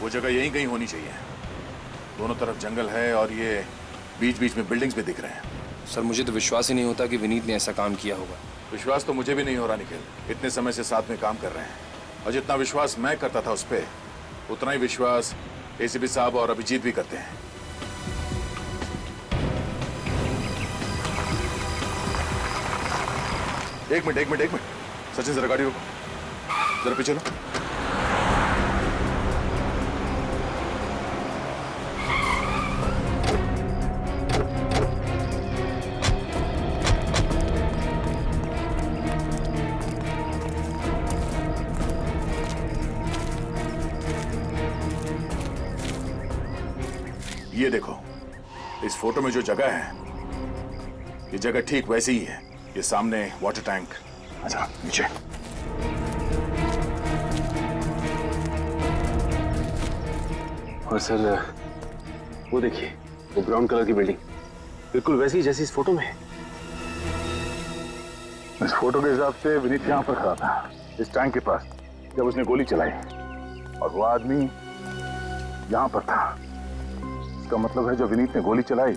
वो जगह यहीं कहीं होनी चाहिए। दोनों तरफ जंगल है और ये बीच बीच में बिल्डिंग्स भी दिख रहे हैं। सर मुझे तो विश्वास ही नहीं होता कि विनीत ने ऐसा काम किया होगा। विश्वास तो मुझे भी नहीं हो रहा निखिल। इतने समय से साथ में काम कर रहे हैं और जितना विश्वास मैं करता था उस पर, उतना ही विश्वास एसीपी साहब और अभिजीत भी करते हैं। एक मिनट सचिन, जरा गाड़ी रोको, जरा पीछे लो। ये देखो, इस फोटो में जो जगह है, ये जगह ठीक वैसी ही है। ये सामने वाटर टैंक। अच्छा नीचे। और सर वो देखिए, वो ब्राउन कलर की बिल्डिंग बिल्कुल वैसी जैसी इस फोटो में है। इस फोटो के हिसाब से विनीत यहाँ पर खड़ा था, इस टैंक के पास, जब उसने गोली चलाई और वो आदमी यहाँ पर था। इसका मतलब है जो विनीत ने गोली चलाई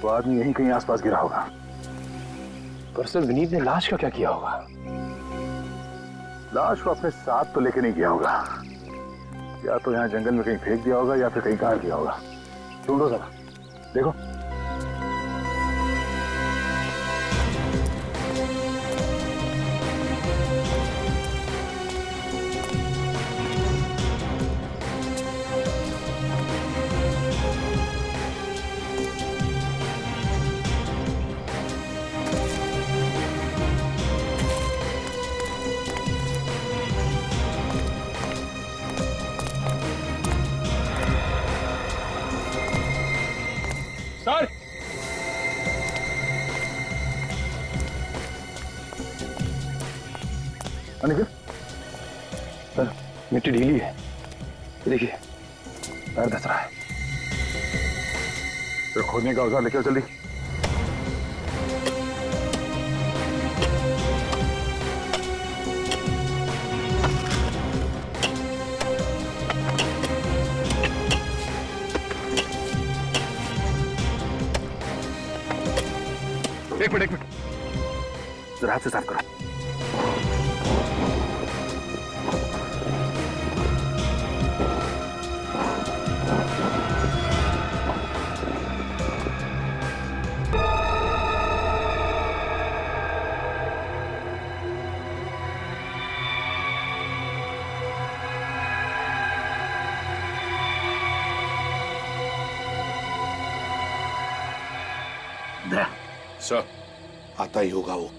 वो आदमी यहीं कहीं आसपास गिरा होगा। पर सर विनीत ने लाश का क्या किया होगा? लाश को अपने साथ तो लेके नहीं गया होगा, या तो यहाँ जंगल में कहीं फेंक दिया होगा या फिर कहीं गाड़ दिया होगा। ढूंढो जरा, देखो। सर निखिल, सर मिट्टी ढीली है, देखिए पैर धस रहा है। तो खोदने का औजार लेकर जल्दी। एक मिनट जरा हाथ से साफ करो। सर आता ही होगा वो।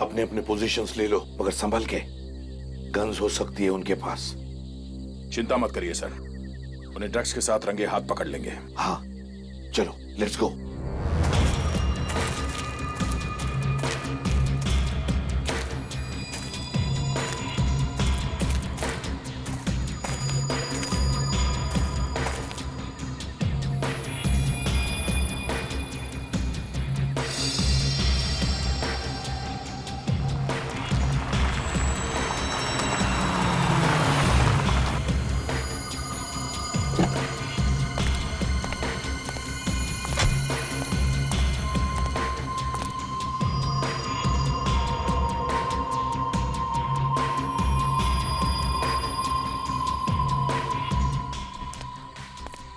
अपने अपने पोजीशंस ले लो, मगर संभल के। गन्स हो सकती है उनके पास। चिंता मत करिए सर, उन्हें ड्रग्स के साथ रंगे हाथ पकड़ लेंगे। हाँ चलो, लेट्स गो।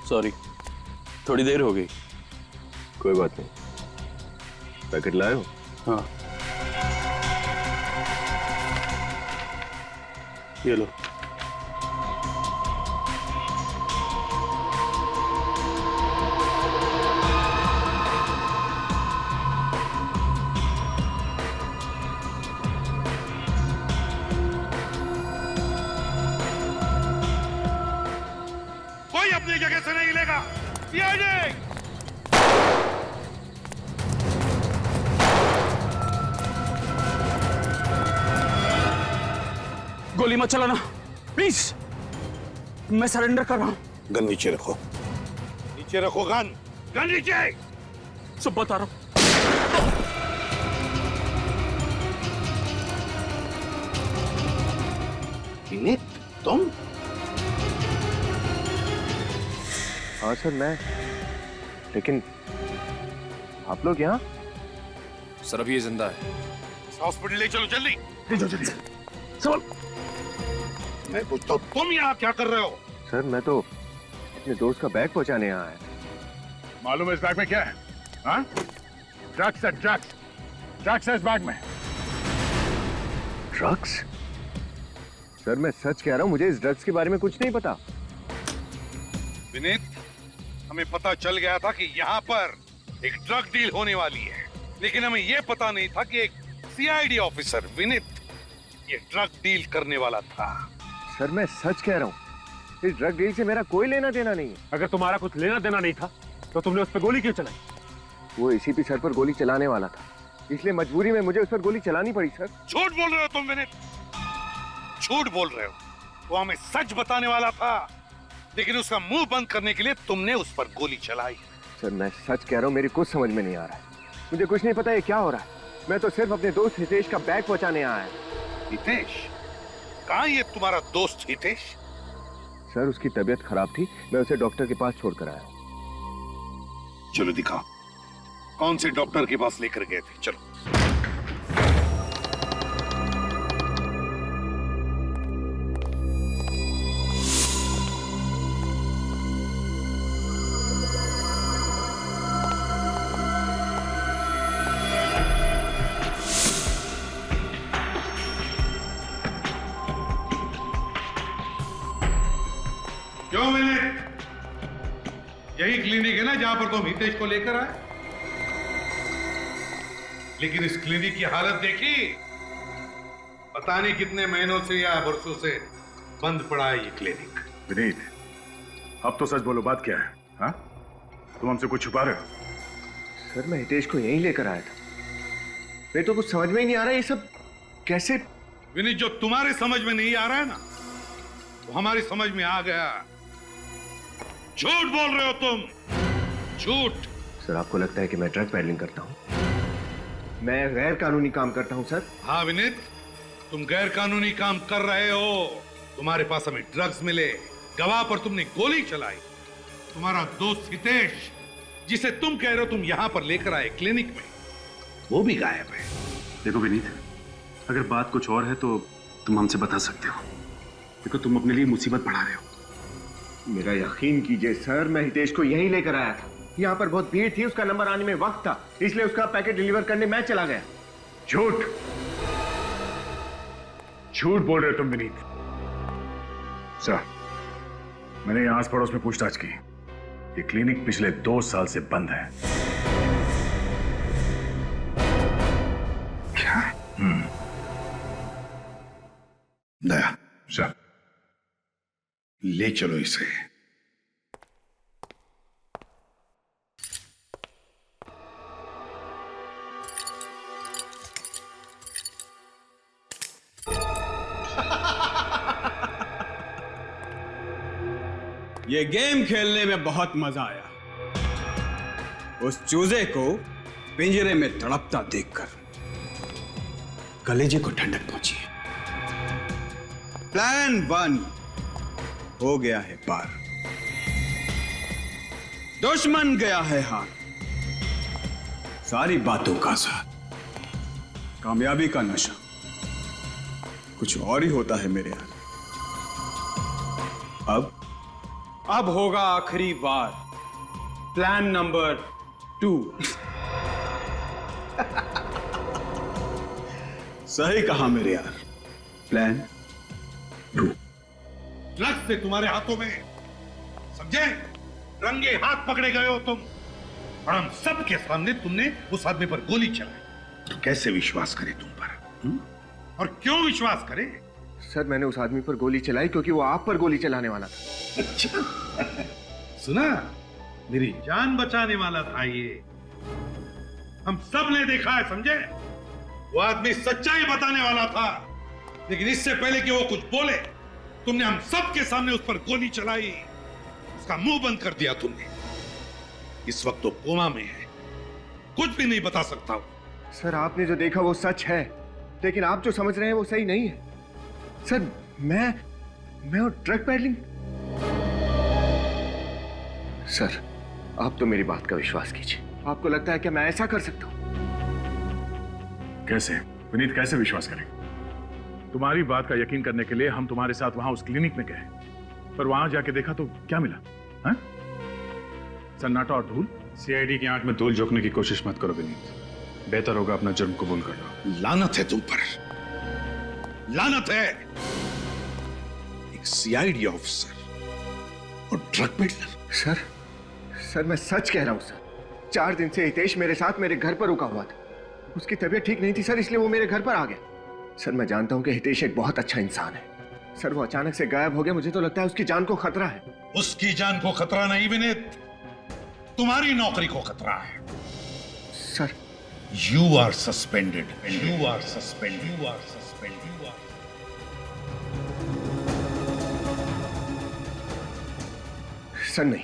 सॉरी, थोड़ी देर हो गई। कोई बात नहीं। पैकेट लाए हो? हाँ ये लो। कोई अपनी जगह से नहीं हिलेगा। ये गोली मत चलाना प्लीज, मैं सरेंडर कर रहा हूं। गन नीचे रखो। नीचे रखो गन। गन नीचे। सब बता रहा हूं। विनीत, तुम? हाँ सर मैं, लेकिन आप लोग यहाँ? सर अभी ये जिंदा है। हॉस्पिटल ले चलो जल्दी। ले जाओ जल्दी। संभल। मैं पूछता हूँ तुम यहाँ क्या कर रहे हो? सर मैं तो अपने दोस्त का बैग पहुंचाने यहाँ आया। मालूम है इस बैग में क्या है? हाँ? ड्रग्स है, ड्रग्स। ड्रग्स है इस बैग में। ड्रग्स? सर मैं सच कह रहा हूँ, मुझे इस ड्रग्स के बारे में कुछ नहीं पता। विनीत, हमें पता चल गया था कि यहाँ पर एक ड्रग डील होने वाली है, लेकिन हमें यह पता नहीं था कि एक सीआईडी ऑफिसर विनीत ये ड्रग डील करने वाला था। सर मैं सच कह रहा हूँ, इस ड्रग डील से मेरा कोई लेना देना नहीं है। अगर तुम्हारा कुछ लेना देना नहीं था तो तुमने उस पर गोली क्यों चलाई? वो एसीपी सर पर गोली चलाने वाला था, इसलिए मजबूरी में मुझे उस पर गोली चलानी पड़ी सर। झूठ बोल रहे हो तुम विनीत, झूठ बोल रहे हो। वो हमें सच बताने वाला था, लेकिन उसका मुंह बंद करने के लिए तुमने उस पर गोली चलाई। सर मैं सच कह रहा हूँ, मेरी कुछ समझ में नहीं आ रहा है। मुझे कुछ नहीं पता ये क्या हो रहा है। मैं तो सिर्फ अपने दोस्त हितेश का बैग पहुंचाने आया। हितेश? कहाँ ये तुम्हारा दोस्त हितेश? सर उसकी तबीयत खराब थी, मैं उसे डॉक्टर के पास छोड़कर आया। चलो दिखाओ, कौन से डॉक्टर के पास लेकर गए थे? चलो। क्यों विनीत? यही क्लिनिक है ना जहां पर तुम हितेश को लेकर आए? लेकिन इस क्लिनिक की हालत देखी? पता नहीं कितने महीनों से या वर्षों से बंद पड़ा है ये क्लिनिक। विनीत, अब तो सच बोलो, बात क्या है? हाँ? तुम हमसे कुछ छुपा रहे हो? सर मैं हितेश को यहीं लेकर आया था। मेरे तो कुछ समझ में ही नहीं आ रहा ये सब कैसे। विनीत, जो तुम्हारे समझ में नहीं आ रहा है ना, वो हमारी समझ में आ गया। झूठ बोल रहे हो तुम, झूठ। सर आपको लगता है कि मैं ड्रग पैडलिंग करता हूँ? मैं गैर कानूनी काम करता हूँ सर। हाँ विनीत, तुम गैर कानूनी काम कर रहे हो। तुम्हारे पास हमें ड्रग्स मिले, गवाह पर तुमने गोली चलाई। तुम्हारा दोस्त हितेश, जिसे तुम कह रहे हो तुम यहां पर लेकर आए क्लिनिक में, वो भी गायब है। देखो विनीत, अगर बात कुछ और है तो तुम हमसे बता सकते हो। देखो तुम अपने लिए मुसीबत बढ़ा रहे हो। मेरा यकीन कीजिए सर, मैं हितेश को यहीं लेकर आया था। यहाँ पर बहुत भीड़ थी, उसका नंबर आने में वक्त था, इसलिए उसका पैकेट डिलीवर करने मैं चला गया। झूठ, झूठ बोल रहे हो तुम विनीत। सर, मैंने यहाँ आस पड़ोस में पूछताछ की। ये क्लिनिक पिछले 2 साल से बंद है। क्या? दया, सर ले चलो इसे। ये गेम खेलने में बहुत मजा आया। उस चूजे को पिंजरे में तड़पता देखकर कलेजे को ठंडक पहुंची है। प्लान 1 हो गया है पार, दुश्मन गया है हार। सारी बातों का साथ कामयाबी का नशा कुछ और ही होता है मेरे यार। अब होगा आखिरी बार, प्लान नंबर 2। सही कहा मेरे यार, प्लान 2। ड्रग्स से तुम्हारे हाथों में, समझे? रंगे हाथ पकड़े गए हो तुम, और हम सबके सामने तुमने उस आदमी पर गोली चलाई। तो कैसे विश्वास करे तुम पर? और क्यों विश्वास करे? सर मैंने उस आदमी पर गोली चलाई क्योंकि वो आप पर गोली चलाने वाला था। सुना, मेरी जान बचाने वाला था ये। हम सब ने देखा है, समझे? वो आदमी सच्चाई बताने वाला था, लेकिन इससे पहले कि वो कुछ बोले, तुमने हम सब के सामने उस पर गोली चलाई, उसका मुंह बंद कर दिया तुमने। इस वक्त तो कोमा में है, कुछ भी नहीं बता सकता हूं। सर आपने जो देखा वो सच है, लेकिन आप जो समझ रहे हैं वो सही नहीं है। सर मैं ड्रग पैडलिंग। सर, आप तो मेरी बात का विश्वास कीजिए। आपको लगता है कि मैं ऐसा कर सकता हूँ? कैसे विनीत, कैसे विश्वास करें? तुम्हारी बात का यकीन करने के लिए हम तुम्हारे साथ वहां उस क्लिनिक में गए, पर वहां जाके देखा तो क्या मिला? हाँ? सन्नाटा और धूल। सीआईडी की आंख में धूल झोंकने की कोशिश मत करो विनीत, बेहतर होगा अपना जुर्म कबूल कर लो। लानत है तुम पर, लानत है। एक सीआईडी ऑफिसर और ड्रग पेडलर। सर मैं सच कह रहा हूँ सर। 4 दिन से हितेश मेरे साथ मेरे घर पर रुका हुआ था। उसकी तबीयत ठीक नहीं थी सर, इसलिए वो मेरे घर पर आ गया। सर मैं जानता हूँ कि हितेश एक बहुत अच्छा इंसान है। सर वो अचानक से गायब हो गया, मुझे तो लगता है उसकी जान को खतरा है। उसकी जान को खतरा नहीं विनीत, तुम्हारी नौकरी को खतरा है। Sir you are suspended, you are suspended, you are suspended, you are. Sir नहीं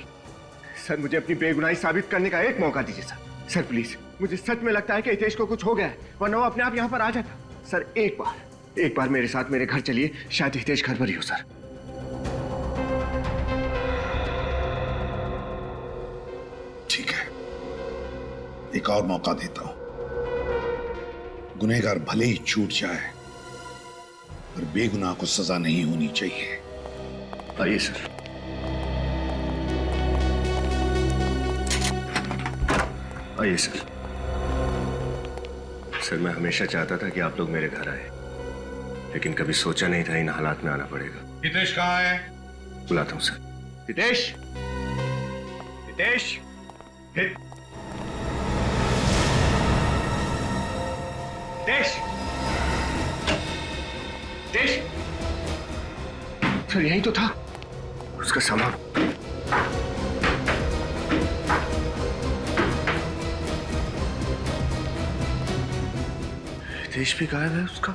सर, मुझे अपनी बेगुनाही साबित करने का एक मौका दीजिए सर। सर प्लीज, मुझे सच में लगता है कि हितेश को कुछ हो गया है, वरना वो अपने आप यहाँ पर आ जाता। सर एक बार मेरे साथ मेरे घर चलिए, शायद हितेश घर पर ही हो सर। ठीक है, एक और मौका देता हूं। गुनहगार भले ही छूट जाए, पर बेगुनाह को सजा नहीं होनी चाहिए। आइए सर। आइए सर। सर मैं हमेशा चाहता था कि आप लोग मेरे घर आए, लेकिन कभी सोचा नहीं था इन हालात में आना पड़ेगा। हितेश कहाँ है? बुलाता हूं सर। हितेश, हितेश, हितेश, हितेश। सर यही तो था उसका सामान। हितेश भी गायब है, उसका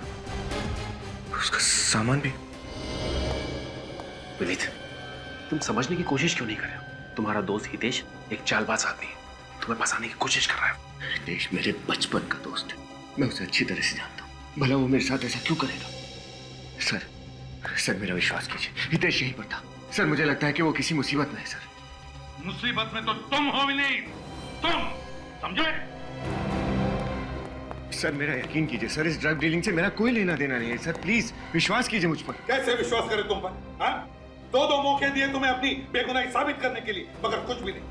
सामान भी। विनीत, तुम समझने की कोशिश क्यों नहीं कर रहे हो? तुम्हारा दोस्त हितेश एक चालबाज आदमी है, तुम्हें फंसाने की कोशिश कर रहा है। हितेश मेरे बचपन का दोस्त है, मैं उसे अच्छी तरह से जानता हूँ। भला वो मेरे साथ ऐसा क्यों करेगा? सर मेरा विश्वास कीजिए, हितेश यहीं पर था। सर मुझे लगता है कि वो किसी मुसीबत में है। सर मुसीबत में तो तुम हो विनीत, तुम समझे? सर मेरा यकीन कीजिए सर, इस ड्रग डीलिंग से मेरा कोई लेना देना नहीं है। सर प्लीज विश्वास कीजिए मुझ पर। कैसे विश्वास करें तुम पर? हाँ? 2 मौके दिए तुम्हें अपनी बेगुनाही साबित करने के लिए, मगर कुछ भी नहीं।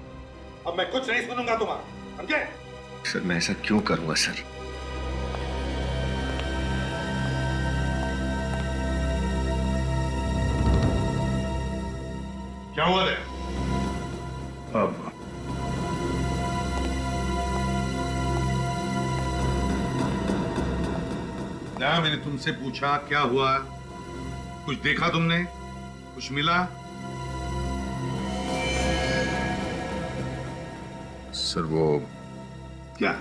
अब मैं कुछ नहीं सुनूंगा तुम्हारा, समझे? सर मैं ऐसा क्यों करूंगा सर? क्या हुआ है? अब क्या मैंने तुमसे पूछा क्या हुआ? कुछ देखा तुमने? कुछ मिला? सर वो क्या?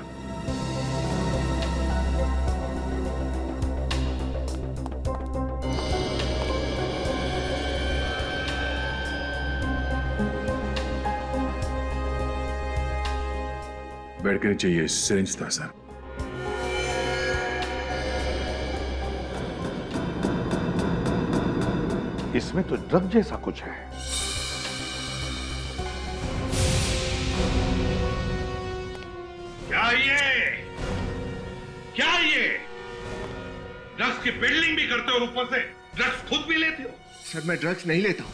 बेड के नीचे ये सिरिंज था सर। इसमें तो ड्रग जैसा कुछ है। क्या ये ड्रग्स की पेडलिंग भी करते हो और ऊपर से ड्रग्स खुद भी लेते हो? सर मैं ड्रग्स नहीं लेता हूँ,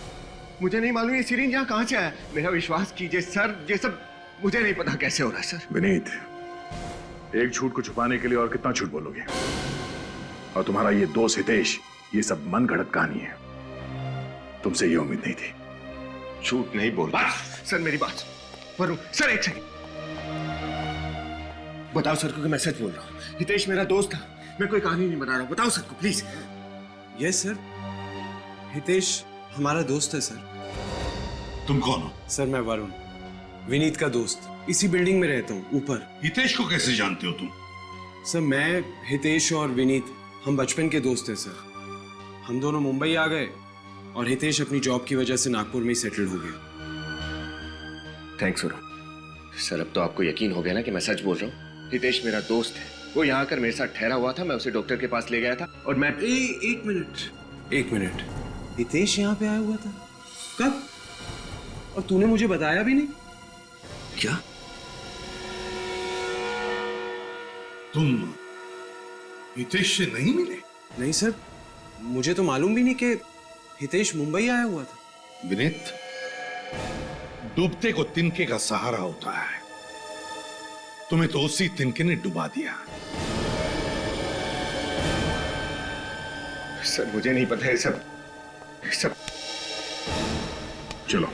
मुझे नहीं मालूम ये सिरिंज यहाँ कहाँ से आया। मेरा विश्वास कीजिए सर, ये सब मुझे नहीं पता कैसे हो रहा है। सर विनीत, एक झूठ को छुपाने के लिए और कितना झूठ बोलोगे? और तुम्हारा ये दोस्त हितेश, ये सब मन गढ़ंत कहानी है। तुमसे ये उम्मीद नहीं थी। झूठ नहीं बोल रहा सर, मेरी बात वरुण। सर एक सेकंड, बताओ सर को कि मैं सच बोल रहा हूँ। हितेश मेरा दोस्त था, मैं कोई कहानी नहीं बना रहा हूँ। बताओ सर को प्लीज। यस सर, हितेश हमारा दोस्त है सर। तुम कौन हो? सर मैं वरुण, विनीत का दोस्त। इसी बिल्डिंग में रहता हूँ ऊपर। हितेश को कैसे जानते हो तुम? सर मैं, हितेश और विनीत हम बचपन के दोस्त हैं सर। हम दोनों मुंबई आ गए और हितेश अपनी जॉब की वजह से नागपुर में ही सेटल हो गया। थैंक्स वरुण। सर अब तो आपको यकीन हो गया ना कि मैं सच बोल रहा हूँ। हितेश मेरा दोस्त है, वो यहाँ आकर मेरे साथ ठहरा हुआ था, मैं उसे डॉक्टर के पास ले गया था और मैं एक मिनट, हितेश यहाँ पे आया हुआ था? कब? और तूने मुझे बताया भी नहीं। क्या? तुम हितेश से नहीं मिले? नहीं सर, मुझे तो मालूम भी नहीं कि हितेश मुंबई आया हुआ था। विनीत, डूबते को तिनके का सहारा होता है। तुम्हें तो उसी तिनके ने डुबा दिया। सर मुझे नहीं पता है सब चलो।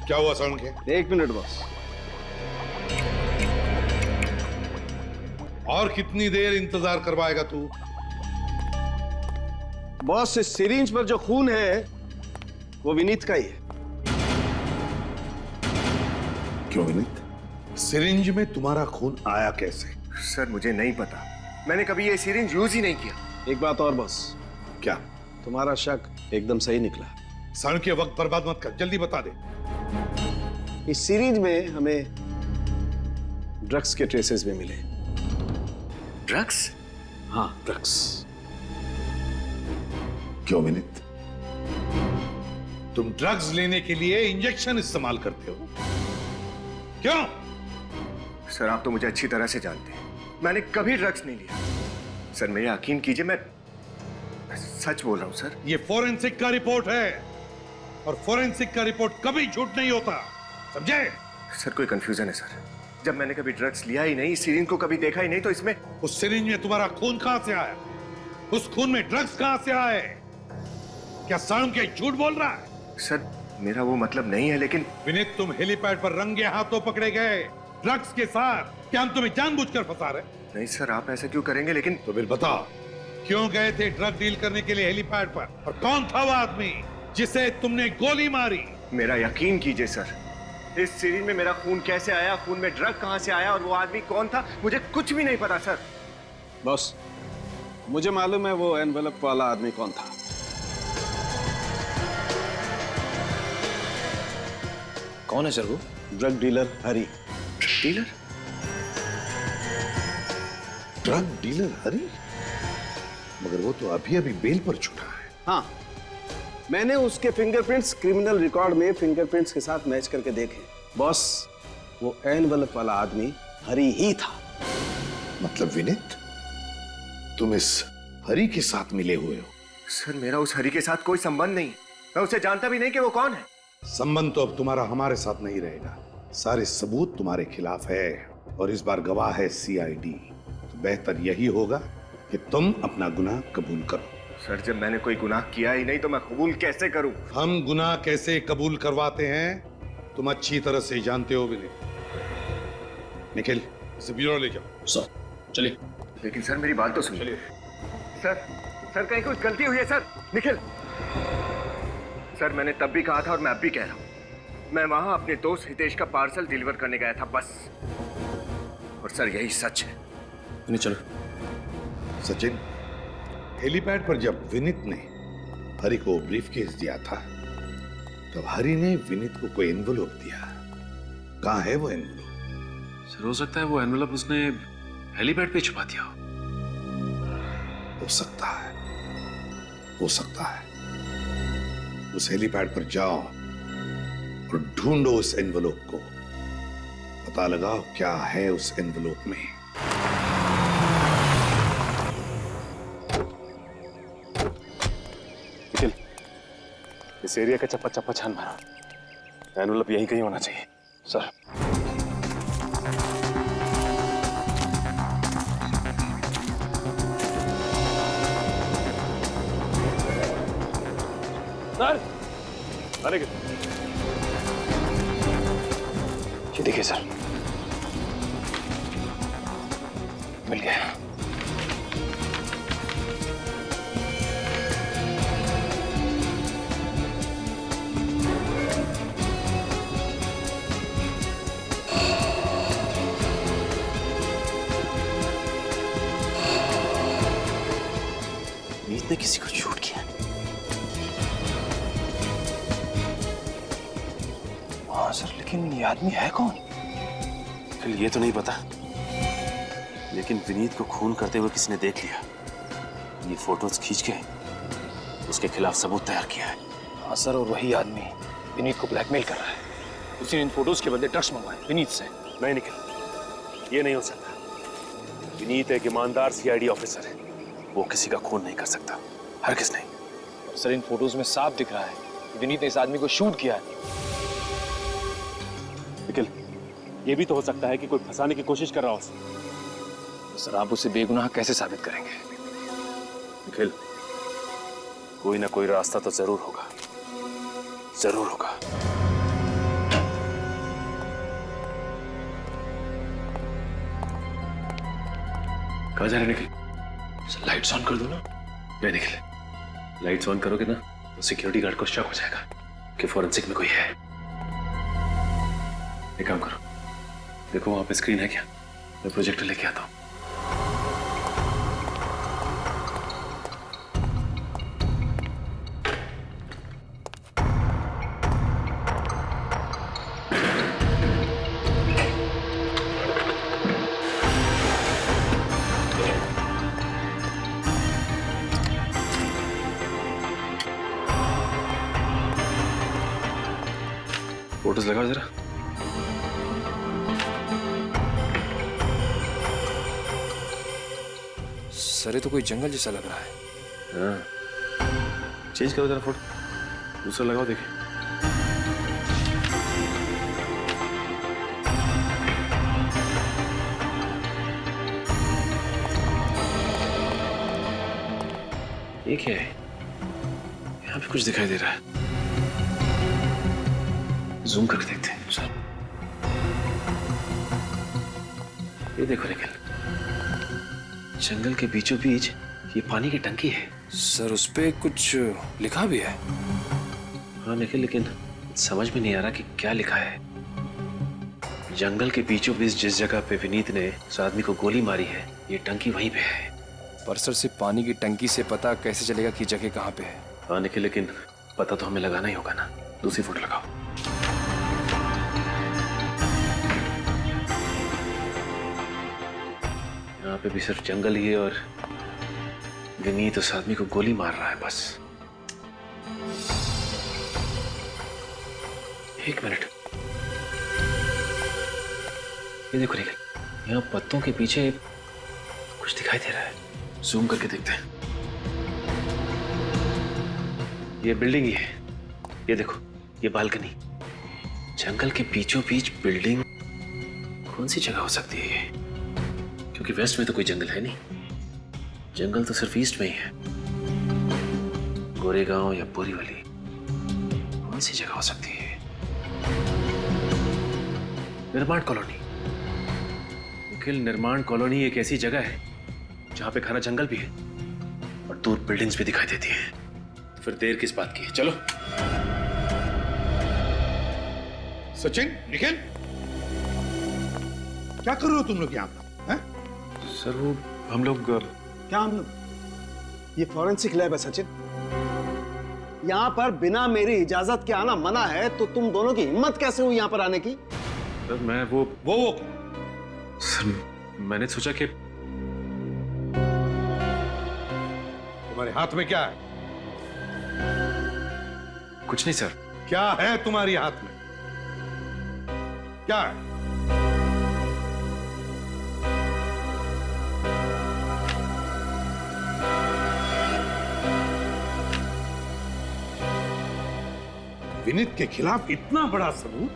क्या हुआ सरण के? 1 मिनट बॉस। और कितनी देर इंतजार करवाएगा तू? बॉस, इस सिरिंज पर जो खून है वो विनीत का ही है। क्यों विनीत? सिरिंज में तुम्हारा खून आया कैसे? सर मुझे नहीं पता, मैंने कभी ये सिरिंज यूज ही नहीं किया। एक बात और बॉस, क्या? तुम्हारा शक एकदम सही निकला। सरण के वक्त बर्बाद मत कर, जल्दी बता दे। इस सीरीज में हमें ड्रग्स के ट्रेसेस भी मिले। ड्रग्स? हाँ, ड्रग्स। क्यों विनीत? तुम ड्रग्स लेने के लिए इंजेक्शन इस्तेमाल करते हो? क्यों? सर आप तो मुझे अच्छी तरह से जानते हैं, मैंने कभी ड्रग्स नहीं लिया। सर मेरे यकीन कीजिए, मैं सच बोल रहा हूं सर। ये फोरेंसिक का रिपोर्ट है और फोरेंसिक का रिपोर्ट कभी झूठ नहीं होता, समझे? सर कोई कंफ्यूजन है सर, जब मैंने कभी ड्रग्स लिया ही नहीं, इस सिरिंज को कभी देखा ही नहीं, तो इसमें उस सिरिंज में तुम्हारा खून कहां से आया? उस खून में ड्रग्स कहां से आए? क्या सरण के झूठ बोल रहा है? सर मेरा वो मतलब नहीं है, लेकिन विनीत, तुम हेलीपैड पर रंगे हाथों पकड़े गए ड्रग्स के साथ। क्या हम तुम्हें जानबूझकर फंसा रहे? नहीं सर, आप ऐसा क्यों करेंगे? लेकिन तो फिर बताओ, क्यों गए थे ड्रग डील करने के लिए हेलीपैड पर? और कौन था वो आदमी जिसे तुमने गोली मारी? मेरा यकीन कीजिए सर, इस सीरीज में मेरा खून कैसे आया, खून में ड्रग कहां से आया और वो आदमी कौन था, मुझे कुछ भी नहीं पता सर। बॉस, मुझे मालूम है वो एनवेलप वाला आदमी कौन था। कौन है सर वो? ड्रग डीलर हरी। डीलर? ड्रग डीलर हरी? मगर वो तो अभी अभी बेल पर छूटा है। हाँ, मैंने उसके फिंगरप्रिंट्स क्रिमिनल रिकॉर्ड में फिंगरप्रिंट्स के साथ मैच करके देखे। बॉस, वो एनवेलप वाला आदमी हरी ही था। मतलब विनीत, तुम इस हरी के साथ मिले हुए हो? सर मेरा उस हरी के साथ कोई संबंध नहीं, मैं उसे जानता भी नहीं कि वो कौन है। संबंध तो अब तुम्हारा हमारे साथ नहीं रहेगा। सारे सबूत तुम्हारे खिलाफ है और इस बार गवाह है सीआईडी। तो बेहतर यही होगा कि तुम अपना गुनाह कबूल करो। सर जब मैंने कोई गुनाह किया ही नहीं तो मैं कबूल कैसे करूं? हम गुनाह कैसे कबूल करवाते हैं तुम अच्छी तरह से जानते हो विनीत। निखिल, इसे ब्यूरो ले जाओ। सर चलिए। लेकिन सर मेरी बात तो सुनिए। सर कहीं कुछ गलती हुई है सर? निखिल, सर मैंने तब भी कहा था और मैं अब भी कह रहा हूं, मैं वहां अपने दोस्त हितेश का पार्सल डिलीवर करने गया था बस। और सर यही सच है। नहीं चलो। सचिन, हेलीपैड पर जब विनीत ने हरी को ब्रीफकेस दिया था तब हरी ने विनीत को कोई एनवेलप दिया। कहां है वो एनवेलप? सर हो सकता है वो एनवेलप उसने हेलीपैड पे छुपा दिया हो सकता है, हो सकता है। उस हेलीपैड पर जाओ और ढूंढो उस एनवेलप को। पता लगाओ क्या है उस एनवेलप में। निखिल, इस एरिया का चप्पा चप्पा छान मारो। एनवेलप यहीं कहीं होना चाहिए। सर। सर, अरे ये देखिए सर, मिल गया। किसी को शूट किया। हाँ सर, लेकिन ये आदमी है कौन? फिर ये तो नहीं पता, लेकिन विनीत को खून करते हुए किसी ने देख लिया। ये फोटोज खींच के उसके खिलाफ सबूत तैयार किया है। हाँ सर, और वही आदमी विनीत को ब्लैकमेल कर रहा है। उसी ने इन फोटोज के बदले ड्रग्स मंगवाए विनीत से। नहीं निखिल, ये नहीं हो सकता। विनीत एक ईमानदार सीआईडी ऑफिसर है, वो किसी का खून नहीं कर सकता, हरगिज़ नहीं। और सर, इन फोटोज में साफ दिख रहा है कि विनीत ने इस आदमी को शूट किया है। निखिल, ये भी तो हो सकता है कि कोई फंसाने की कोशिश कर रहा हो उसे। तो सर, आप उसे बेगुनाह कैसे साबित करेंगे? निखिल, कोई ना कोई रास्ता तो जरूर होगा, जरूर होगा। कहाँ जा रहे निखिल? लाइट्स ऑन कर दो ना। नहीं निखिल, लाइट्स ऑन करोगे ना तो सिक्योरिटी गार्ड को शक हो जाएगा कि फॉरेंसिक में कोई है। एक काम करो, देखो वहां पे स्क्रीन है क्या? मैं प्रोजेक्टर लेके आता हूँ। फोटोज लगाओ जरा। सर, ये तो कोई जंगल जैसा लग रहा है। हाँ, चेंज करो जरा फोटो, दूसरा लगाओ देखिए। ये क्या है? यहाँ पे कुछ दिखाई दे रहा है, जूम करके देखते हैं। सर, ये देखो निखिल, जंगल के बीचों बीच ये पानी की टंकी है। सर, उस पे कुछ लिखा भी है। हाँ निखिल, लेकिन समझ में नहीं आ रहा कि क्या लिखा है। जंगल के बीचों बीच जिस जगह पे विनीत ने उस आदमी को गोली मारी है, ये टंकी वहीं पे है। पर सर, सिर्फ पानी की टंकी से पता कैसे चलेगा कि जगह कहाँ पे है? हाँ निखिल, लेकिन पता तो हमें लगाना ही होगा ना। दूसरी फोटो लगाओ। यहाँ पे भी सिर्फ जंगल ही है और विनीत उस आदमी को गोली मार रहा है बस। एक मिनट, ये देखो निखिल, यहाँ पत्तों के पीछे कुछ दिखाई दे रहा है। जूम करके देखते हैं। ये बिल्डिंग ही है, ये देखो, ये बालकनी। जंगल के बीचों बीच बिल्डिंग, कौन सी जगह हो सकती है ये? क्योंकि वेस्ट में तो कोई जंगल है नहीं, जंगल तो सिर्फ ईस्ट में ही है। गोरेगांव या बोरीवली, कौन सी जगह हो सकती है? निर्माण कॉलोनी। निखिल, निर्माण कॉलोनी एक ऐसी जगह है जहां पे घना जंगल भी है और दूर बिल्डिंग्स भी दिखाई देती हैं। तो फिर देर किस बात की है? चलो। सचिन, निखिल, क्या कर रहे हो तुम लोग यहाँ पर? सर, वो हम लोग क्या हम लोग? ये फॉरेंसिक लैब है सचिन। यहाँ पर बिना मेरी इजाजत के आना मना है, तो तुम दोनों की हिम्मत कैसे हुई यहाँ पर आने की? सर, मैं वो क्या? सर, मैंने सोचा कि तुम्हारे हाथ में क्या है? कुछ नहीं सर। क्या है तुम्हारे हाथ में? क्या है? विनीत के खिलाफ इतना बड़ा सबूत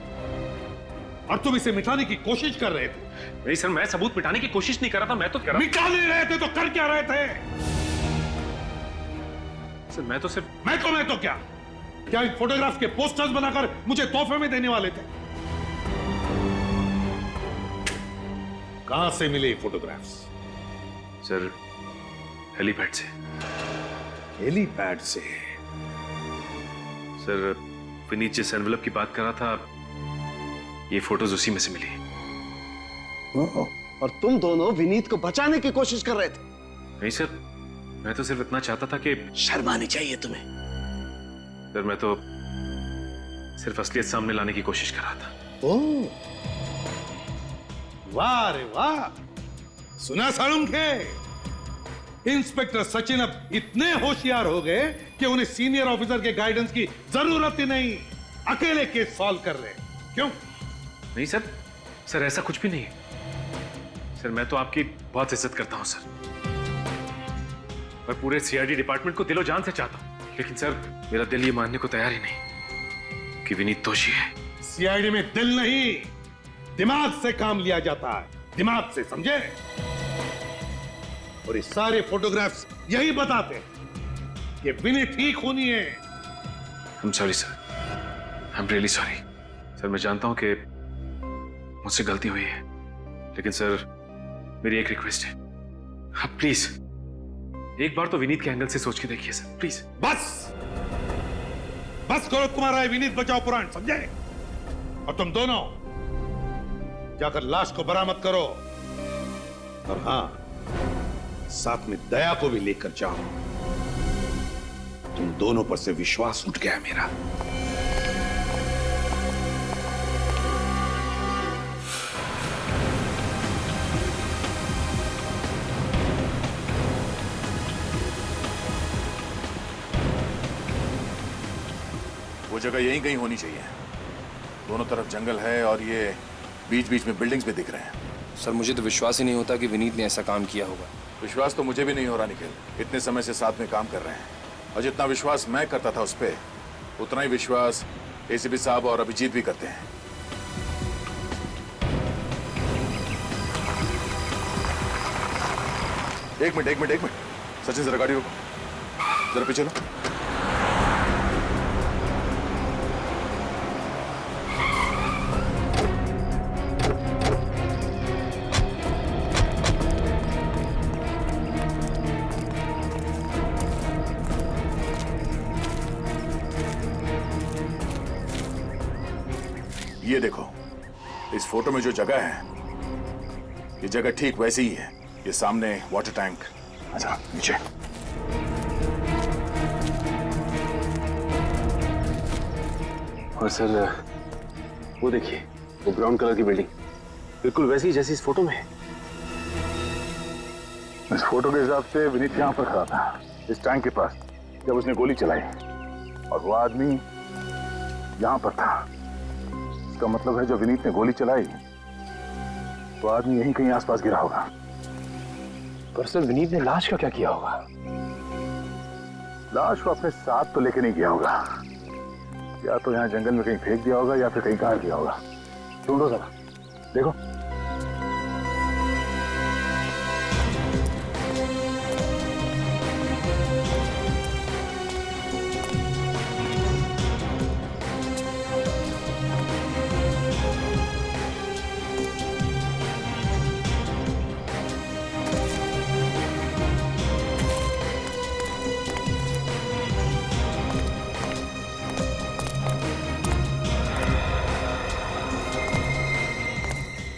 और तुम इसे मिटाने की कोशिश कर रहे थे। नहीं सर, मैं सबूत मिटाने की कोशिश नहीं कर रहा था, मैं तो कह रहा मिटा नहीं रहे थे तो कर क्या रहे थे? सर, मैं तो क्या? क्या इन फोटोग्राफ के पोस्टर्स बनाकर मुझे तोहफे में देने वाले थे? कहां से मिले फोटोग्राफ्स? सर, हेलीपैड से। हेलीपैड से? सर, विनीत जिस एनवेलप की बात कर रहा था, ये फोटोज उसी में से मिली। और तुम दोनों विनीत को बचाने की कोशिश कर रहे थे? नहीं सर, मैं तो सिर्फ इतना चाहता था कि शर्म आनी चाहिए तुम्हें। सर मैं तो सिर्फ असलियत सामने लाने की कोशिश कर रहा था। ओ, वाह रे वाह। सुना साळुंखे, इंस्पेक्टर सचिन अब इतने होशियार हो गए कि उन्हें सीनियर ऑफिसर के गाइडेंस की जरूरत ही नहीं, अकेले केस सॉल्व कर रहे। क्यों? नहीं सर, सर ऐसा कुछ भी नहीं है। सर मैं तो आपकी बहुत इज्जत करता हूं सर। मैं पूरे सीआईडी डिपार्टमेंट को दिलो जान से चाहता हूं, लेकिन सर मेरा दिल ये मानने को तैयार ही नहीं कि विनीत दोषी है। सीआईडी में दिल नहीं, दिमाग से काम लिया जाता है, दिमाग से, समझे? और ये सारे फोटोग्राफ्स यही बताते हैं कि विनीत ही खूनी है। I'm sorry sir, I'm really sorry। Sir मैं जानता हूं कि मुझसे गलती हुई है, लेकिन सर मेरी एक रिक्वेस्ट है, आप प्लीज एक बार तो विनीत के एंगल से सोच के देखिए सर, प्लीज। बस बस करो तुम्हारा ये विनीत बचाओ पुराण, समझे? और तुम दोनों जाकर लाश को बरामद करो, और हाँ, साथ में दया को भी लेकर जाओ। तुम दोनों पर से विश्वास उठ गया मेरा। वो जगह यहीं कहीं होनी चाहिए। दोनों तरफ जंगल है और ये बीच बीच में बिल्डिंग्स भी दिख रहे हैं। सर मुझे तो विश्वास ही नहीं होता कि विनीत ने ऐसा काम किया होगा। विश्वास तो मुझे भी नहीं हो रहा निखिल। इतने समय से साथ में काम कर रहे हैं, और जितना विश्वास मैं करता था उस पर, उतना ही विश्वास एसीपी साहब और अभिजीत भी करते हैं। एक मिनट सचिन, जरा गाड़ी रोको, जरा पीछे लो। ये देखो, इस फोटो में जो जगह है, ये जगह ठीक वैसी ही है। ये सामने वाटर टैंक। अच्छा, नीचे। और सर वो देखिए, वो ब्राउन कलर की बिल्डिंग बिल्कुल वैसी जैसी इस फोटो में है। इस फोटो के हिसाब से विनीत यहाँ पर खड़ा था, इस टैंक के पास, जब उसने गोली चलाई, और वो आदमी यहाँ पर था। इसका मतलब है, जब विनीत ने गोली चलाई, वो आदमी यहीं कहीं आसपास गिरा होगा। पर सर विनीत ने लाश का क्या किया होगा? लाश को अपने साथ तो लेके नहीं गया होगा, या तो यहाँ जंगल में कहीं फेंक दिया होगा, या फिर कहीं काट दिया होगा। ढूंढो जरा, देखो।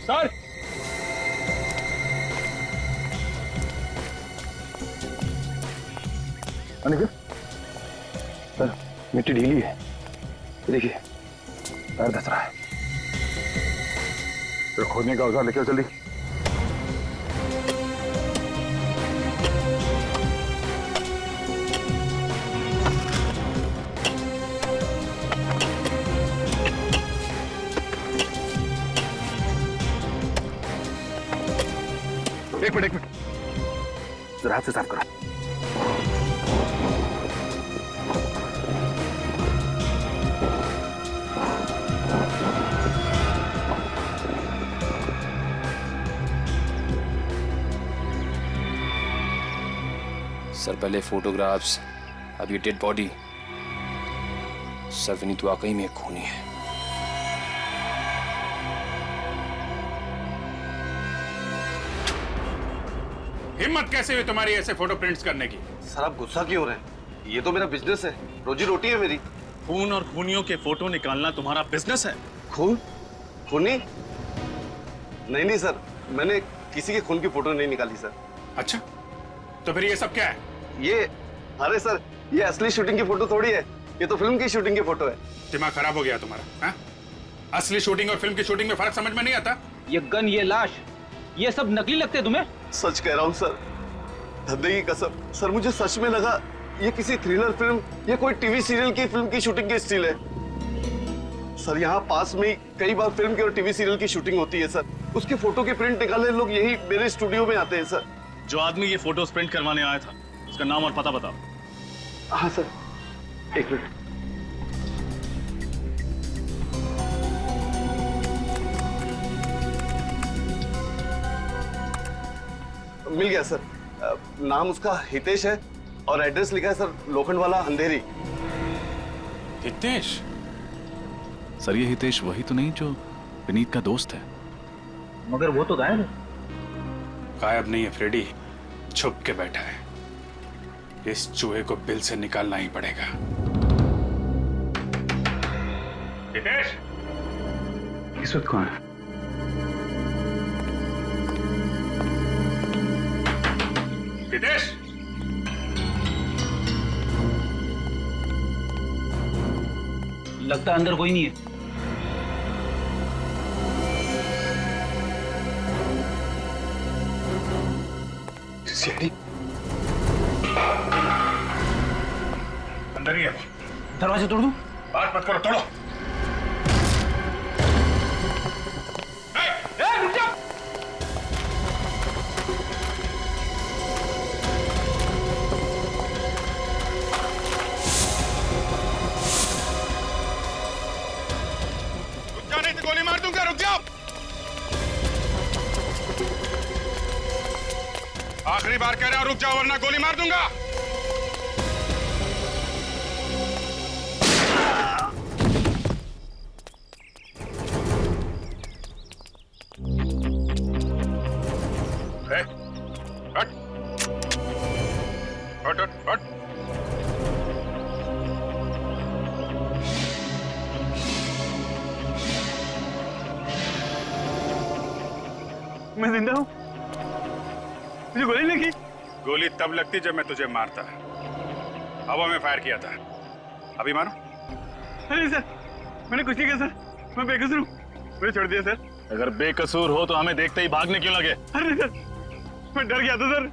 सर निखिल, सर मिट्टी ढीली है, देखिए पैर धस रहा है। तो खोदने का औजार लेकर जल्दी। एक मिनट, जरा हाथ से साफ करो। सर पहले फोटोग्राफ्स, अब ये डेड बॉडी। सर विनीत वाकई में एक खूनी है। हिम्मत कैसे हुई तुम्हारी ऐसे फोटो प्रिंट्स करने की? सर आप गुस्सा क्यों हो रहे हैं? ये तो मेरा बिजनेस है, रोजी रोटी है मेरी। खून और खूनियों के फोटो निकालना तुम्हारा बिजनेस है? खून? खूनी? नहीं नहीं सर, मैंने किसी के खून की फोटो नहीं निकाली सर। अच्छा, तो फिर ये सब क्या है? ये, अरे सर, ये असली शूटिंग की फोटो थोड़ी है, ये तो फिल्म की शूटिंग की फोटो है। दिमाग खराब हो गया तुम्हारा? हाँ? असली शूटिंग और फिल्म की शूटिंग में फर्क समझ में नहीं आता? ये गन, ये लाश, ये सब नकली लगते तुम्हें? सच कह रहा हूँ सर, धंधे की कसम। सर मुझे सच में लगा ये किसी थ्रिलर फिल्म या कोई टीवी सीरियल की फिल्म की शूटिंग की स्टिल है। सर यहाँ पास में कई बार फिल्म की और टीवी सीरियल की शूटिंग होती है सर। उसके फोटो के प्रिंट निकालने लोग यही मेरे स्टूडियो में आते हैं सर। जो आदमी ये फोटोज प्रिंट करवाने आया था, उसका नाम और पता बताओ। हाँ सर, एक मिनट। मिल गया सर। नाम उसका हितेश है और एड्रेस लिखा है सर, लोखंड वाला अंधेरी। हितेश? सर ये हितेश वही तो नहीं जो विनीत का दोस्त है? मगर वो तो गायब है। गायब नहीं है फ्रेडी, छुप के बैठा है। इस चूहे को बिल से निकालना ही पड़ेगा। हितेश, इस वक्त कौन है? हितेश, लगता है अंदर कोई नहीं है। सीढ़ी अंदर ही है। दरवाजा तोड़ दूं? बात मत करो, तोड़ो। रुक जा। रुक जा, नहीं तो गोली मार दूंगा। रुक जाओ। आखिरी बार कह रहा हूं, रुक जाओ वरना गोली मार दूंगा। हट हट हट हट। मैं जिंदा हूँ, मुझे गोली लगी। गोली तब लगती जब मैं तुझे मारता। हवा में फायर किया था। अभी मारो। अरे सर, मैंने कुछ नहीं किया सर, मैं बेकसूर हूँ, मुझे छोड़ दिया सर। अगर बेकसूर हो तो हमें देखते ही भागने क्यों लगे? अरे सर, मैं डर गया था सर।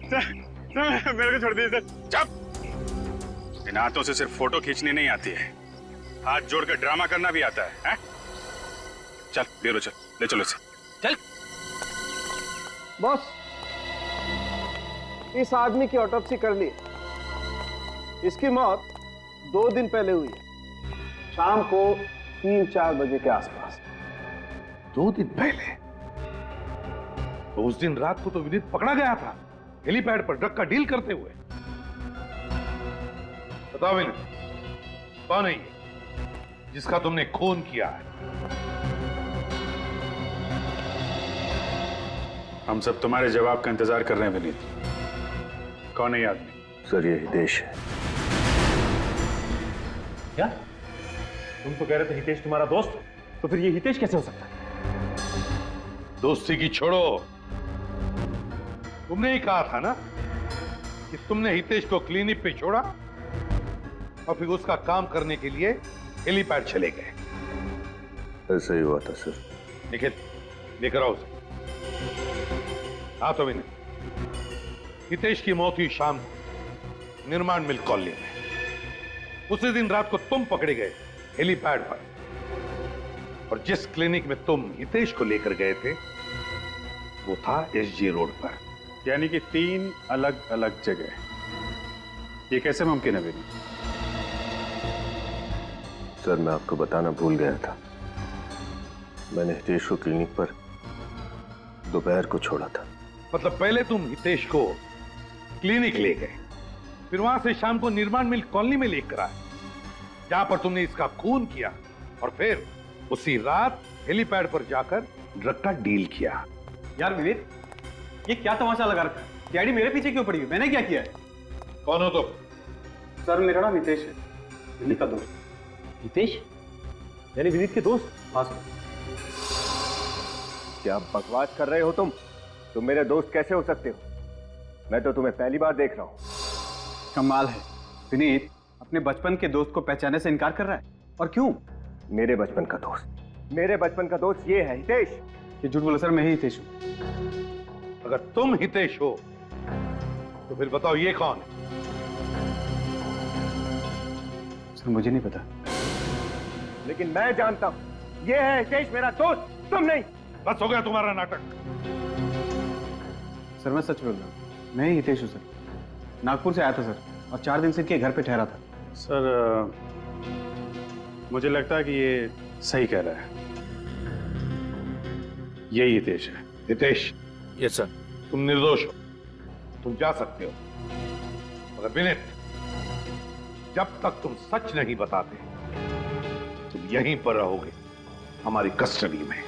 सर मेरे को छोड़ दिया सर। चुप। इन हाथों से सिर्फ फोटो खींचनी नहीं आती है, हाथ जोड़कर ड्रामा करना भी आता है? चल ब्यूरो चल, ले चलो इसे। चल। बॉस, इस आदमी की ऑटोप्सी कर ली। इसकी मौत 2 दिन पहले हुई है, शाम को 3-4 बजे के आसपास। 2 दिन पहले? तो उस दिन रात को तो विनीत पकड़ा गया था हेलीपैड पर ड्रग का डील करते हुए। बताओ विनीत, कौन है ये जिसका तुमने खून किया है? हम सब तुम्हारे जवाब का इंतजार कर रहे हैं विनीत। कौन है ये आदमी? सर ये हितेश है। क्या? तुम तो कह रहे थे हितेश तुम्हारा दोस्त, तो फिर ये हितेश कैसे हो सकता है? दोस्ती की छोड़ो, तुमने ही कहा था ना कि तुमने हितेश को क्लिनिक पे छोड़ा और फिर उसका काम करने के लिए हेलीपैड चले गए। ऐसा ही हुआ था सर। निखिल, लेकर आओ उसे। हाँ तो विनीत, हितेश की मौत हुई शाम को निर्माण मिल कॉलोनी में। उसी दिन रात को तुम पकड़े गए हेलीपैड पर, और जिस क्लिनिक में तुम हितेश को लेकर गए थे वो था एसजी रोड पर। यानी कि 3 अलग अलग जगह। ये कैसे मुमकिन है विनीत? सर मैं आपको बताना भूल गया था, मैंने हितेश को क्लिनिक पर दोपहर को छोड़ा था। मतलब पहले तुम हितेश को क्लिनिक ले गए, फिर वहां से शाम को निर्माण मिल कॉलोनी में लेकर आए जहां पर तुमने इसका खून किया, और फिर उसी रात हेलीपैड पर जाकर ड्रग का डील किया। यार विनीत, ये क्या तमाशा लगा रखा है? डैडी मेरे पीछे क्यों पड़ी है? मैंने क्या किया है? कौन हो तुम? सर मेरा नाम हितेश है, विनीत का दोस्त। हितेश यानी विनीत के दोस्त? हाँ सर। क्या बकवास कर रहे हो तुम? तुम मेरे दोस्त कैसे हो सकते हो? मैं तो तुम्हें पहली बार देख रहा हूं। कमाल है, विनीत अपने बचपन के दोस्त को पहचानने से इनकार कर रहा है। और क्यों? मेरे बचपन का दोस्त ये है हितेश। ये झूठ बोला सर, मैं ही हितेश हूँ। अगर तुम हितेश हो तो फिर बताओ ये कौन है? सर मुझे नहीं पता। लेकिन मैं जानता हूँ, ये है हितेश मेरा दोस्त, तुम नहीं। बस हो गया तुम्हारा नाटक। सर मैं सच बोल रहा हूँ, मैं ही हितेश हूँ सर। नागपुर से आया था सर, और 4 दिन से इनके घर पे ठहरा था। सर मुझे लगता है कि ये सही कह रहा है, यही हितेश है। Hitesh, yes sir. तुम निर्दोष हो, तुम जा सकते हो। मगर विनीत, जब तक तुम सच नहीं बताते तुम यहीं पर रहोगे, हमारी कस्टडी में।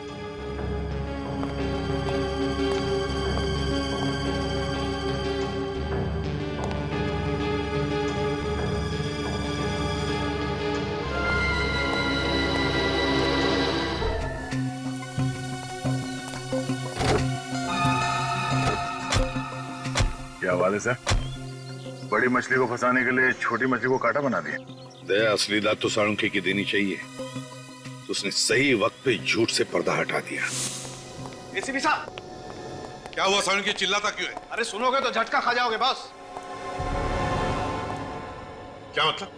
क्या बात है सर, बड़ी मछली को फंसाने के लिए छोटी मछली को कांटा बना दिया। दया असलीदार तो साळुंखे की देनी चाहिए, तो उसने सही वक्त पे झूठ से पर्दा हटा दिया। एसीपी साहब, क्या हुआ साळुंखे, चिल्लाता क्यों है? अरे सुनोगे तो झटका खा जाओगे बॉस। क्या मतलब?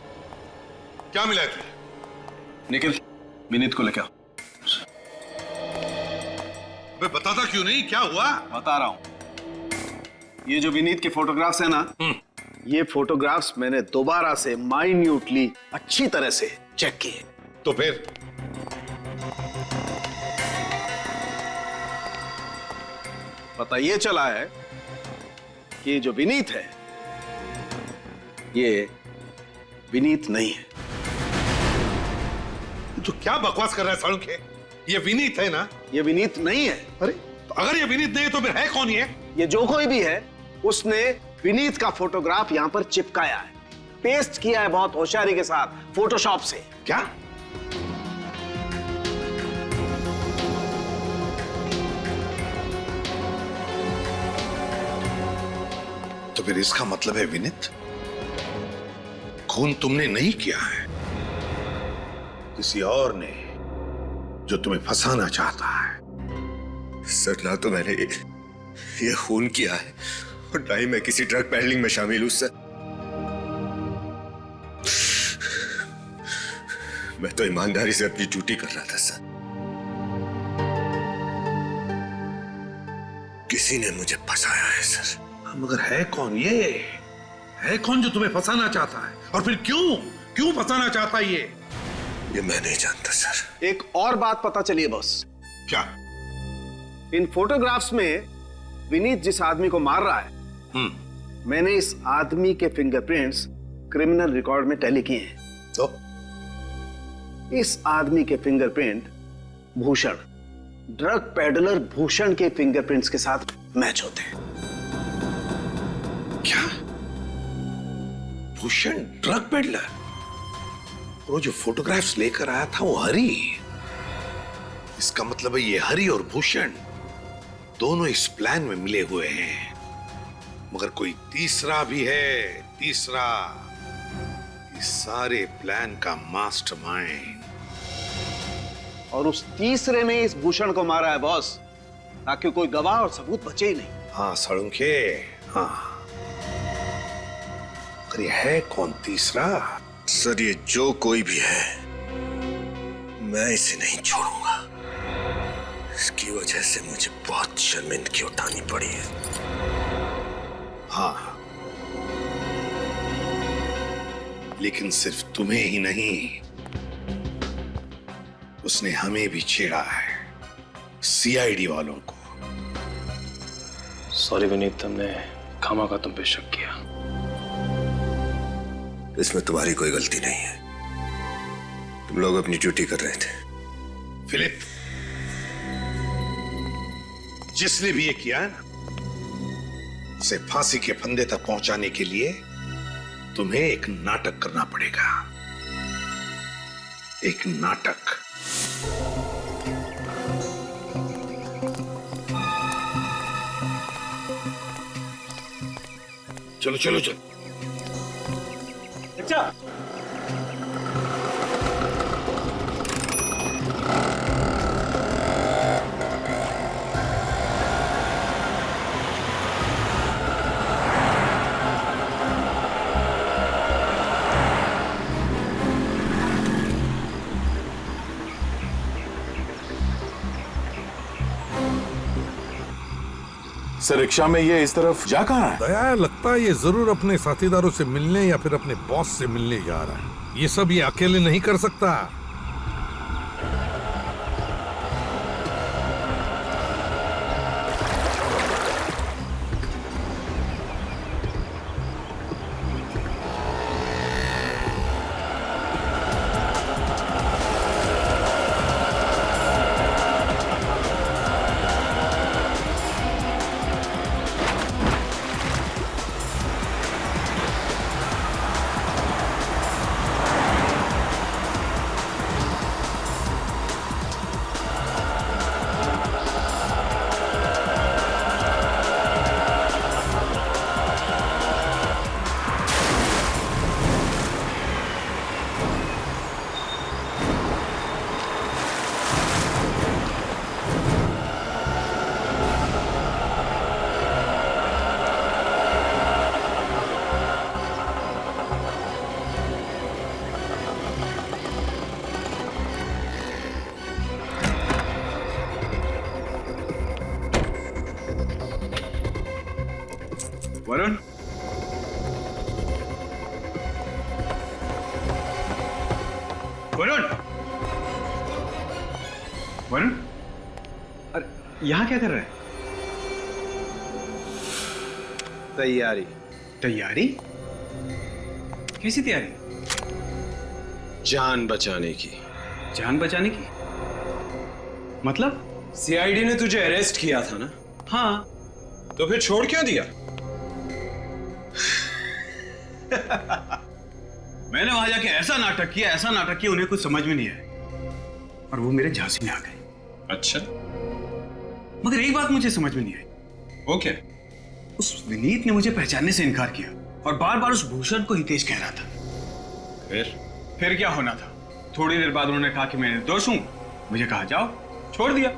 क्या मिला है तुझे? निखिल, विनीत को लेकर आओ। बे बताता क्यों नहीं, क्या हुआ? बता रहा हूं। ये जो विनीत के फोटोग्राफ्स है ना, ये फोटोग्राफ्स मैंने दोबारा से माइन्यूटली अच्छी तरह से चेक किए। तो फिर पता ये चला है कि जो विनीत है ये विनीत नहीं है। तो क्या बकवास कर रहा है साळुंखे? ये विनीत है ना? ये विनीत नहीं है। अरे तो अगर ये विनीत नहीं है तो फिर है कौन ये? ये जो कोई भी है उसने विनीत का फोटोग्राफ यहां पर चिपकाया है, पेस्ट किया है बहुत होशियारी के साथ फोटोशॉप से। क्या? तो फिर इसका मतलब है विनीत, खून तुमने नहीं किया है, किसी और ने, जो तुम्हें फंसाना चाहता है। सर ना तो मैंने ये खून किया है और ना ही मैं किसी ड्रग पैडलिंग में शामिल हूं सर। मैं तो ईमानदारी से अपनी ड्यूटी कर रहा था सर। किसी ने मुझे फंसाया है सर। मगर है कौन ये? है कौन जो तुम्हें फंसाना चाहता है? और फिर क्यों फंसाना चाहता है ये मैं नहीं जानता सर। एक और बात पता चली है बॉस। क्या? इन फोटोग्राफ्स में विनीत जिस आदमी को मार रहा है, मैंने इस आदमी के फिंगरप्रिंट्स क्रिमिनल रिकॉर्ड में टैली किए हैं। तो इस आदमी के fingerprint Bhushan, drug peddler Bhushan के फिंगरप्रिंट्स के साथ मैच होते हैं। क्या? Bhushan drug peddler? वो जो फोटोग्राफ्स लेकर आया था वो हरी। इसका मतलब है ये हरी और भूषण दोनों इस प्लान में मिले हुए हैं। मगर कोई तीसरा भी है, तीसरा, इस सारे प्लान का मास्टरमाइंड। और उस तीसरे ने इस भूषण को मारा है बॉस, ताकि कोई गवाह और सबूत बचे ही नहीं। हाँ साळुंखे, हाँ। मगर ये है कौन तीसरा? सर ये जो कोई भी है, मैं इसे नहीं छोड़ूंगा। इसकी वजह से मुझे बहुत शर्मिंदगी उठानी पड़ी है। हाँ, लेकिन सिर्फ तुम्हें ही नहीं, उसने हमें भी छेड़ा है, सीआईडी वालों को। सॉरी विनीत, हमने खामखा तुम पे शक किया। इसमें तुम्हारी कोई गलती नहीं है, तुम लोग अपनी ड्यूटी कर रहे थे। फिलिप, जिसने भी ये किया है ना, उसे फांसी के फंदे तक पहुंचाने के लिए तुम्हें एक नाटक करना पड़ेगा। एक नाटक। चलो चलो चलो। रिक्शा। सर रिक्शा में ये इस तरफ जा कहाँ है? दया, लगता है ये जरूर अपने साथीदारों से मिलने या फिर अपने बॉस से मिलने जा रहा है। ये सब ये अकेले नहीं कर सकता। वरुण, वरुण, वरुण, अरे यहाँ क्या कर रहा है? तैयारी। तैयारी? कैसी तैयारी? जान बचाने की। जान बचाने की? मतलब? सीआईडी ने तुझे अरेस्ट किया था ना? हाँ। तो फिर छोड़ क्यों दिया? मैंने वहां जाके ऐसा नाटक किया उन्हें कुछ समझ में नहीं आया और वो मेरे झांसी में आ गए। अच्छा, मगर एक बात मुझे समझ में नहीं आई। वो क्या? उस विनीत ने मुझे पहचानने से इनकार किया और बार बार उस भूषण को हितेश कह रहा था। फिर क्या होना था? थोड़ी देर बाद उन्होंने कहा कि मैं निर्दोष हूं। मुझे कहा जाओ, छोड़ दिया।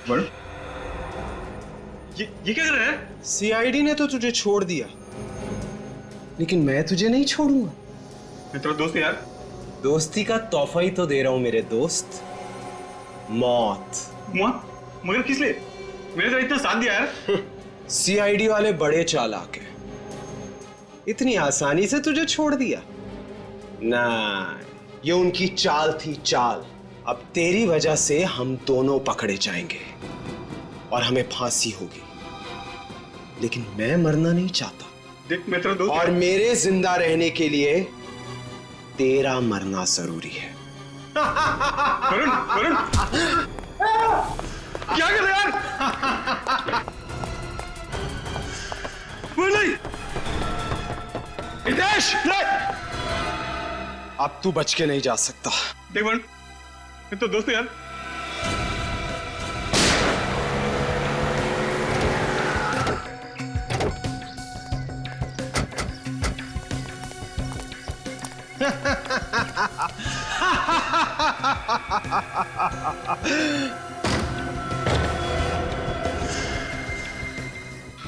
बड़ ये क्या कर रहा है? सीआईडी ने तो तुझे छोड़ दिया, लेकिन मैं तुझे नहीं छोड़ूंगा। मैं तेरा दोस्त यार। दोस्ती का तोहफा ही तो दे रहा हूं मेरे दोस्त, मौत। मौत? मगर किस लिए? मैंने तेरा इतना साथ दिया यार। सीआईडी वाले बड़े चालाक हैं, इतनी आसानी से तुझे छोड़ दिया ना। ये उनकी चाल थी, चाल। अब तेरी वजह से हम दोनों पकड़े जाएंगे और हमें फांसी होगी, लेकिन मैं मरना नहीं चाहता। देख, मैं तेरा दोस्त और मेरे जिंदा रहने के लिए तेरा मरना जरूरी है। वरुण, वरुण, क्या कर रहे यार? वो नहीं, हितेश, नहीं। अब तू बच के नहीं जा सकता। देख वरुण, मैं तो दोस्त हूं यार।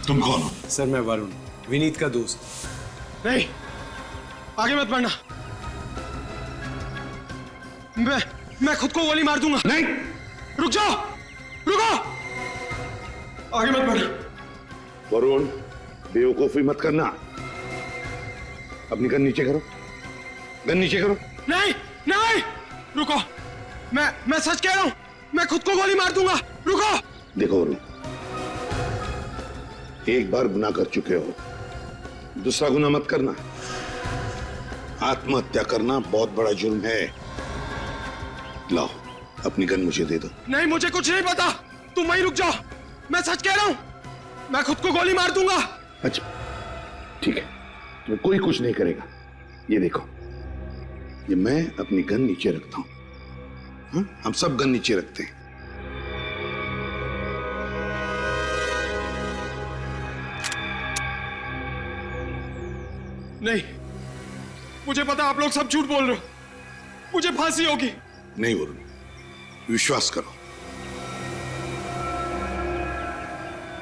तुम कौन हो? सर मैं वरुण, विनीत का दोस्त। नहीं, आगे मत बढ़ना। मैं खुद को गोली मार दूंगा। नहीं, रुक जाओ, रुको, आगे मत बढ़ना। वरुण, बेवकूफी मत करना। अपनी गन नीचे करो, गन नीचे करो। नहीं, नहीं, रुको, मैं सच कह रहा हूं, मैं खुद को गोली मार दूंगा। रुको। देखो वरुण, एक बार गुनाह कर चुके हो, दूसरा गुनाह मत करना। आत्महत्या करना बहुत बड़ा जुर्म है। लाओ, अपनी गन मुझे दे दो। नहीं, मुझे कुछ नहीं पता, तुम वहीं रुक जाओ। मैं सच कह रहा हूं, मैं खुद को गोली मार दूंगा। अच्छा, ठीक है, तुम्हें कोई कुछ नहीं करेगा। ये देखो, ये मैं अपनी गन नीचे रखता हूं। हाँ? हम सब गन नीचे रखते हैं। नहीं, मुझे पता आप लोग सब झूठ बोल रहे हो। मुझे फांसी होगी। नहीं वरुण, विश्वास करो।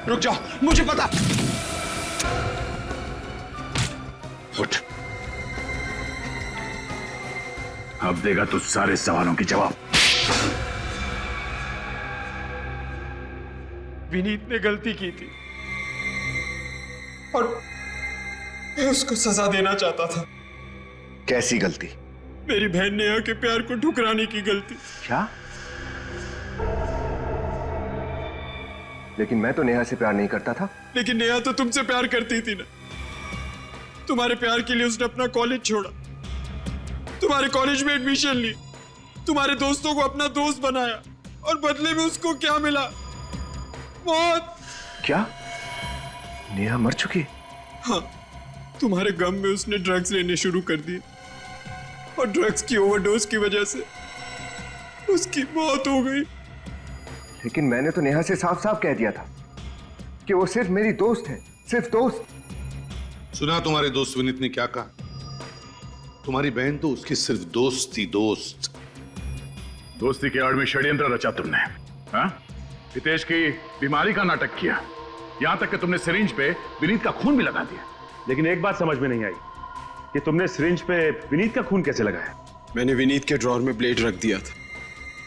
रुक जाओ, मुझे पता। उठ, अब देगा तू सारे सवालों की जवाब। विनीत ने गलती की थी और मैं उसको सजा देना चाहता था। कैसी गलती? मेरी बहन नेहा के प्यार को ठुकराने की गलती। क्या? लेकिन मैं तो नेहा से प्यार नहीं करता था। लेकिन नेहा तो तुमसे प्यार करती थी ना। तुम्हारे प्यार के लिए उसने अपना कॉलेज छोड़ा, तुम्हारे कॉलेज में एडमिशन ली, तुम्हारे दोस्तों को अपना दोस्त बनाया और बदले में उसको क्या मिला? मौत। क्या? नेहा मर चुकी? हाँ, तुम्हारे गम में उसने ड्रग्स लेने शुरू कर दिए और ड्रग्स की ओवरडोज की वजह से उसकी मौत हो गई। लेकिन मैंने तो नेहा से साफ साफ कह दिया था कि वो सिर्फ मेरी दोस्त है, सिर्फ दोस्त। सुना तुम्हारे दोस्त विनीत ने क्या कहा? तुम्हारी बहन तो उसकी सिर्फ दोस्त थी, दोस्त। दोस्ती के आड़ में षड्यंत्र रचा तुमने, हाँ? हितेश की बीमारी का नाटक किया, यहां तक कि तुमने सिरिंज पे विनीत का खून भी लगा दिया। लेकिन एक बात समझ में नहीं आई कि तुमने सिरिंज पे विनीत का खून कैसे लगाया? मैंने विनीत के ड्रॉर में ब्लेड रख दिया था।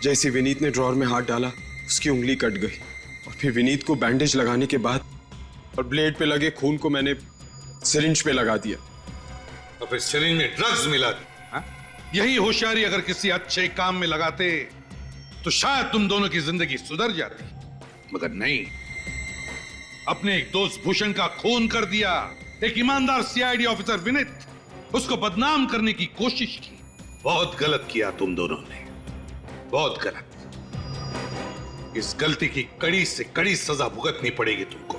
जैसे विनीत ने ड्रॉर में हाथ डाला, उसकी उंगली कट गई और फिर विनीत को बैंडेज लगाने के बाद और ब्लेड पे लगे खून को मैंने सिरिंज पे लगा दिया। और फिर सिरिंज में ड्रग्स मिला दी, हाँ? यही होशियारी अगर किसी अच्छे काम में लगाते तो शायद तुम दोनों की जिंदगी सुधर जाती, मगर नहीं। अपने एक दोस्त भूषण का खून कर दिया, एक ईमानदार सीआईडी ऑफिसर विनीत, उसको बदनाम करने की कोशिश की। बहुत गलत किया तुम दोनों ने, बहुत गलत। इस गलती की कड़ी से कड़ी सजा भुगतनी पड़ेगी तुमको।